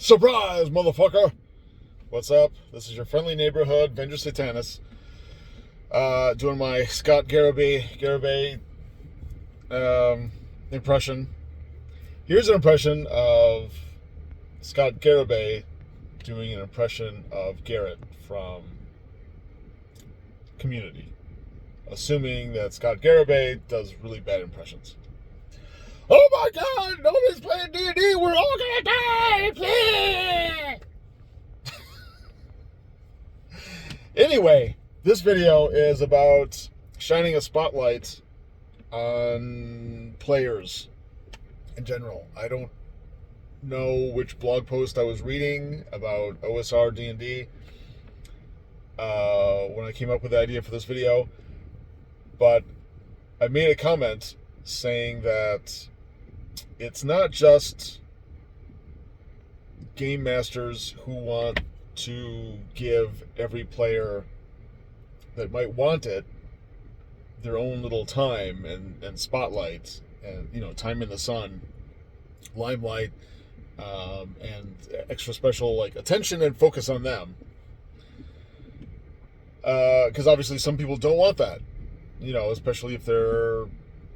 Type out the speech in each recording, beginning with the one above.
Surprise, motherfucker! What's up? This is your friendly neighborhood Venger Satanis. Doing my Scott Garibay impression. Here's an impression of Scott Garibay doing an impression of Garrett from Community, assuming that Scott Garibay does really bad impressions. Oh my God! Nobody's playing D&D. We're all gonna die. Please. Anyway, this video is about shining a spotlight on players in general. I don't know which blog post I was reading about OSR D&D when I came up with the idea for this video, but I made a comment saying that it's not just game masters who want to give every player that might want it their own little time and spotlight and, time in the sun, limelight, and extra special like attention and focus on them. Because obviously some people don't want that, especially if they're, I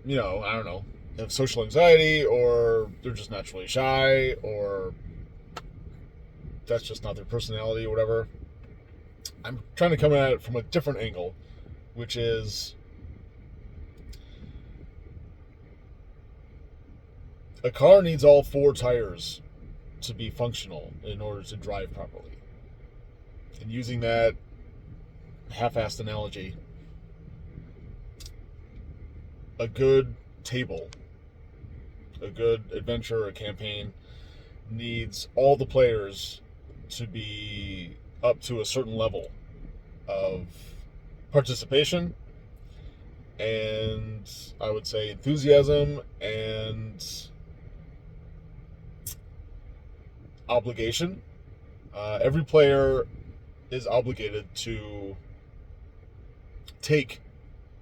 don't know, have social anxiety, or they're just naturally shy, or that's just not their personality or whatever. I'm trying to come at it from a different angle, which is a car needs all four tires to be functional in order to drive properly. And using that half-assed analogy, a good table, a good adventure, a campaign needs all the players to be up to a certain level of participation and, I would say, enthusiasm and obligation. Every player is obligated to take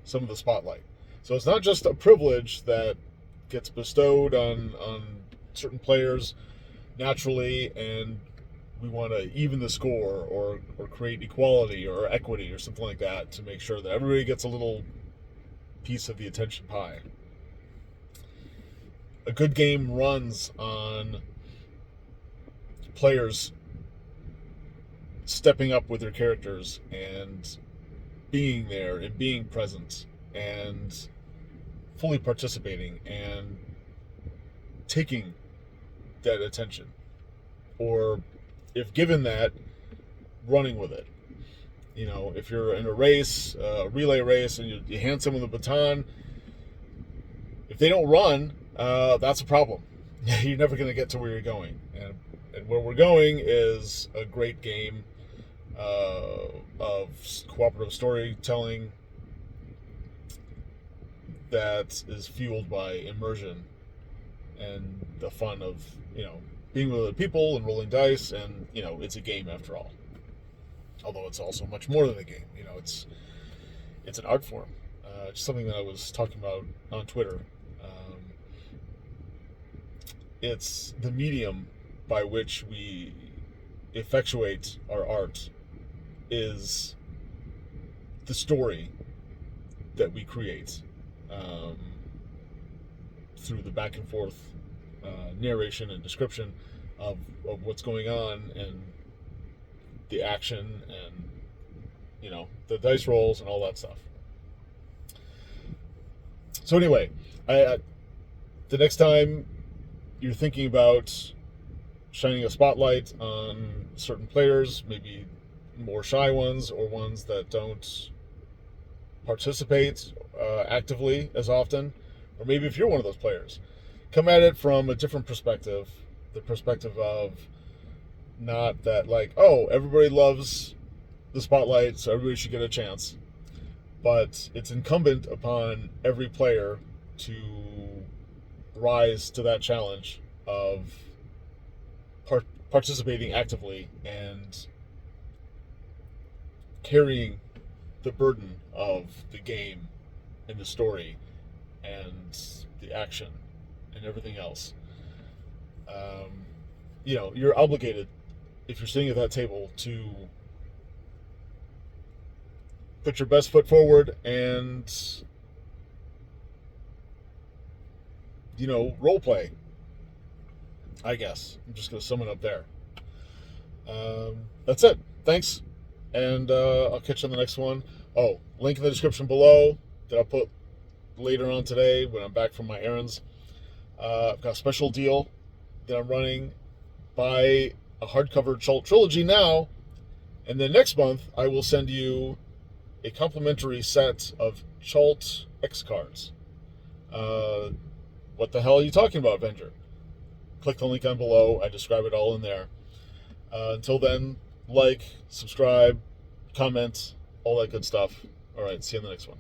some of the spotlight. So it's not just a privilege that gets bestowed on certain players naturally, and we want to even the score or create equality or equity or something like that to make sure that everybody gets a little piece of the attention pie. A good game runs on players stepping up with their characters and being there and being present and fully participating and taking that attention, or if given that, running with it. If you're in a race, a relay race, and you hand someone the baton, if they don't run, that's a problem. You're never going to get to where you're going. And where we're going is a great game of cooperative storytelling that is fueled by immersion and the fun of, being with other people and rolling dice, and, it's a game after all. Although it's also much more than a game. It's an art form. It's something that I was talking about on Twitter. It's the medium by which we effectuate our art is the story that we create through the back and forth narration and description of what's going on, and the action, and the dice rolls and all that stuff. So anyway, the next time you're thinking about shining a spotlight on certain players, maybe more shy ones or ones that don't participate actively as often, or maybe if you're one of those players, come at it from a different perspective, the perspective of not that like, oh, everybody loves the spotlight, so everybody should get a chance, but it's incumbent upon every player to rise to that challenge of participating actively and carrying the burden of the game and the story and the action and everything else. you're obligated, if you're sitting at that table, to put your best foot forward and, role play. I guess I'm just gonna sum it up there. That's it. Thanks, and I'll catch you on the next one. Oh, link in the description below that I'll put later on today when I'm back from my errands. I've got a special deal that I'm running. Buy a hardcover Chult trilogy now, and then next month I will send you a complimentary set of Chult X cards. What the hell are you talking about, Venger? Click the link on below. I describe it all in there. Until then, like, subscribe, comment, all that good stuff. All right, see you in the next one.